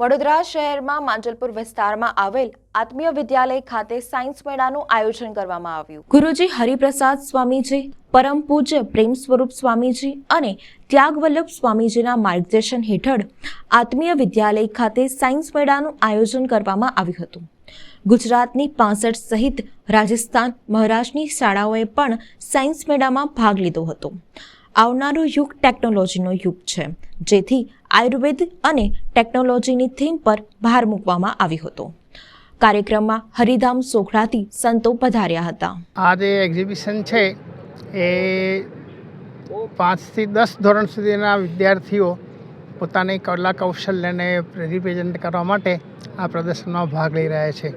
વડોદરા શહેરમાં માંજલપુર વિસ્તારમાં આવેલ આત્મીય વિદ્યાલય ખાતે સાયન્સ મેળાનું આયોજન કરવામાં આવ્યું। ગુરુજી હરિપ્રસાદ સ્વામીજી, પરમ પૂજ્ય પ્રેમ સ્વરૂપ સ્વામીજી અને ત્યાગવલ્લભ સ્વામીજીના માર્ગદર્શન હેઠળ આત્મીય વિદ્યાલય ખાતે સાયન્સ મેળાનું આયોજન કરવામાં આવ્યું હતું। ગુજરાતની 65 સહિત રાજસ્થાન, મહારાષ્ટ્રની શાળાઓએ પણ સાયન્સ મેળામાં ભાગ લીધો હતો। આવનારો યુગ ટેકનોલોજીનો યુગ છે, જેથી આયુર્વેદ અને ટેકનોલોજીની થીમ પર ભાર મૂકવામાં આવ્યો હતો। કાર્યક્રમમાં હરિધામ સોખડાથી સંતો પધાર્યા હતા। આ જે એક્ઝિબિશન છે એ 5 થી 10 ધોરણ સુધીના વિદ્યાર્થીઓ પોતાની કલા કૌશલ્યને રિપ્રેઝેન્ટ કરવા માટે આ પ્રદર્શનમાં ભાગ લઈ રહ્યા છે।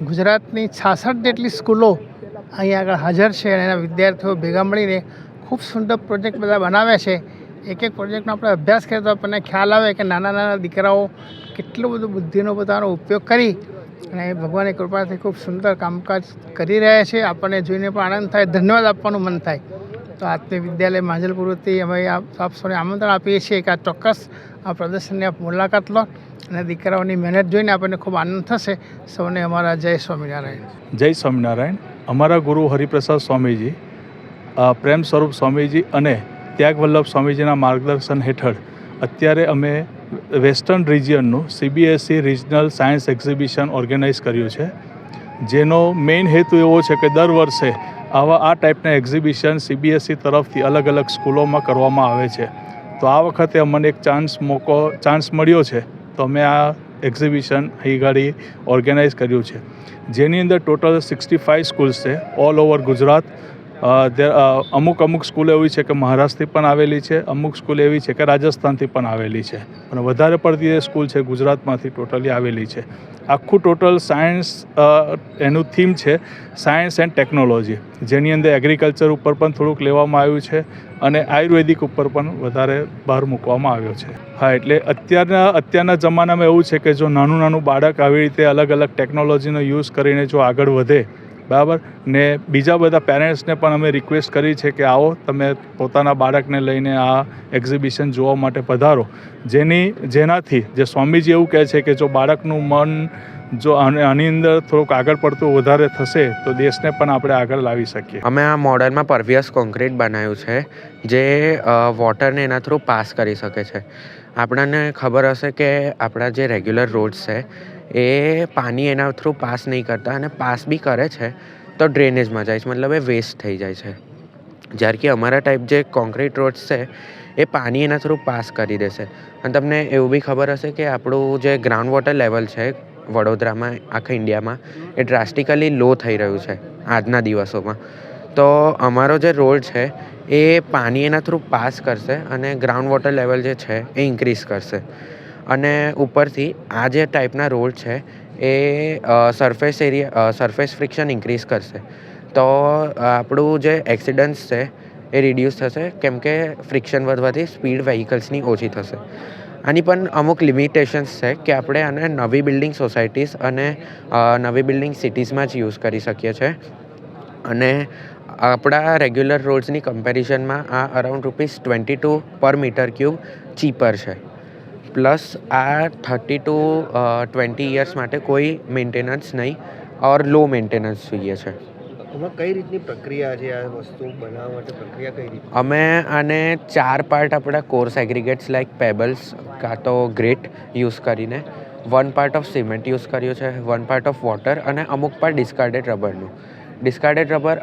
ગુજરાતની 66 જેટલી સ્કૂલો અહીંયા આગળ હાજર છે અને એના વિદ્યાર્થીઓ ભેગા મળીને ખૂબ સુંદર પ્રોજેક્ટ બધા બનાવ્યા છે। એક પ્રોજેક્ટનો આપણે અભ્યાસ કરીએ તો આપણને ખ્યાલ આવે કે નાના દીકરાઓ કેટલું બધું બુદ્ધિનો પોતાનો ઉપયોગ કરી અને ભગવાનની કૃપાથી ખૂબ સુંદર કામકાજ કરી રહ્યા છે। આપણને જોઈને પણ આનંદ થાય, ધન્યવાદ આપવાનું મન થાય। તો આત્મીય વિદ્યાલય માંજલપુરથી અમે આપ સૌને આમંત્રણ આપીએ છીએ કે આ ચોક્કસ આ પ્રદર્શનની આપ મુલાકાત લો અને દીકરાઓની મહેનત જોઈને આપણને ખૂબ આનંદ થશે। સૌને અમારા જય સ્વામિનારાયણ। જય સ્વામિનારાયણ। અમારા ગુરુ હરિપ્રસાદ સ્વામીજી, પ્રેમ સ્વરૂપ સ્વામીજી અને ત્યાગવલ્લભ સ્વામીજીના માર્ગદર્શન હેઠળ અત્યારે અમે વેસ્ટર્ન રિજિયનનું CBSE regional science exhibition organise કર્યું છે, જેનો મેઇન હેતુ એવો છે કે દર વર્ષે આ ટાઈપના એક્ઝિબિશન CBSE તરફથી અલગ અલગ સ્કૂલોમાં કરવામાં આવે છે। તો આ વખતે અમને એક ચાન્સ મળ્યો છે, તો અમે આ એક્ઝિબિશન અહીં ગાડી ઓર્ગેનાઇઝ કર્યું છે, જેની અંદર ટોટલ 65 સ્કૂલ્સ છે ઓલ ઓવર ગુજરાત। અમુક સ્કૂલ એવી છે કે મહારાષ્ટ્રથી પણ આવેલી છે, અમુક સ્કૂલ એવી છે કે રાજસ્થાનથી પણ આવેલી છે, અને વધારે પડતી સ્કૂલ છે ગુજરાતમાંથી ટોટલી આવેલી છે। આખું ટોટલ સાયન્સ એનું થીમ છે સાયન્સ એન્ડ ટેકનોલોજી, જેની અંદર એગ્રીકલ્ચર ઉપર પણ થોડુંક લેવામાં આવ્યું છે અને આયુર્વેદિક ઉપર પણ વધારે ભાર મૂકવામાં આવ્યો છે। હા, એટલે અત્યારના જમાનામાં એવું છે કે જો નાનું બાળક આવી રીતે અલગ અલગ ટેકનોલોજીનો યુઝ કરીને જો આગળ વધે, બરાબર, ને બીજા બધા પેરેન્ટ્સને પણ અમે રિક્વેસ્ટ કરી છે કે આવો તમે પોતાના બાળકને લઈને આ એક્ઝિબિશન જોવા માટે પધારો, જેનાથી જે સ્વામીજી એવું કહે છે કે જો બાળકનું મન જો આની અંદર થોડુંક આગળ પડતું વધારે થશે તો દેશને પણ આપણે આગળ લાવી શકીએ। અમે આ મોડલમાં પરવિયસ કોન્ક્રીટ બનાવ્યું છે, જે વોટરને એના થ્રુ પાસ કરી શકે છે। આપણને ખબર હશે કે આપણા જે રેગ્યુલર રોડ્સ છે એ પાણી એના થ્રુ પાસ નહીં કરતા, અને પાસ બી કરે છે તો ડ્રેનેજમાં જાય છે, મતલબ એ વેસ્ટ થઈ જાય છે। જ્યારે કે અમારા ટાઈપ જે કોન્ક્રીટ રોડ્સ છે એ પાણી એના થ્રુ પાસ કરી દેશે। અને તમને એવું બી ખબર હશે કે આપણું જે ગ્રાઉન્ડ વોટર લેવલ છે વડોદરામાં, આખા ઇન્ડિયામાં, એ ડ્રાસ્ટિકલી લો થઈ રહ્યું છે આજના દિવસોમાં। તો અમારો જે રોડ છે એ પાણી એના થ્રુ પાસ કરશે અને ગ્રાઉન્ડ વોટર લેવલ જે છે એ ઇન્ક્રીઝ કરશે। અને ઉપરથી આ જે ટાઈપના રોડ છે એ સરફેસ ફ્રિક્શન ઇન્ક્રીઝ કરશે, તો આપણું જે એક્સિડન્ટ્સ છે એ રિડ્યુસ થશે, કેમ કે ફ્રિક્શન વધવાથી સ્પીડ વ્હીકલ્સની ઓછી થશે। આની પણ અમુક લિમિટેશન્સ છે કે આપણે આને નવી બિલ્ડિંગ સોસાયટીઝ અને નવી બિલ્ડિંગ સિટીઝમાં જ યુઝ કરી શકીએ છીએ, અને આપણા રેગ્યુલર રોડ્સની કમ્પેરિઝનમાં આ અરાઉન્ડ ₹22 પર મીટર ક્યુબ ચીપર છે। પ્લસ આ 30 to 20 યર્સ માટે કોઈ મેન્ટેનન્સ નહીં ઓર લો મેન્ટેનન્સ જોઈએ છે। એમાં કઈ રીતની પ્રક્રિયા છે આ વસ્તુ બનાવવા માટે? પ્રક્રિયા કઈ રીતની? અમે આને 4 પાર્ટ આપણા કોર્સ એગ્રીગેટ્સ લાઈક પેબલ્સ કાં તો ગ્રેટ યુઝ કરીને, 1 પાર્ટ ઓફ સિમેન્ટ યુઝ કર્યું છે, 1 પાર્ટ ઓફ વોટર અને અમુક પાર્ટ ડિસ્કાર્ડેડ રબરનું। ડિસ્કાર્ડેડ રબર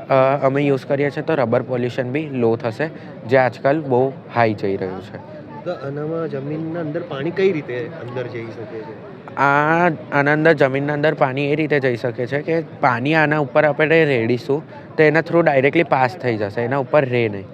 અમે યુઝ કરીએ છીએ તો રબર પોલ્યુશન બી લો થશે, જે આજકાલ બહુ હાઈ જઈ રહ્યું છે। તો આનામાં જમીનના અંદર પાણી કઈ રીતે અંદર જઈ શકે છે? આના અંદર જમીનના અંદર પાણી એ રીતે જઈ શકે છે કે પાણી આના ઉપર આપણે રેડીશું તો એના થ્રુ ડાયરેક્ટલી પાસ થઈ જશે, એના ઉપર રહે નહીં।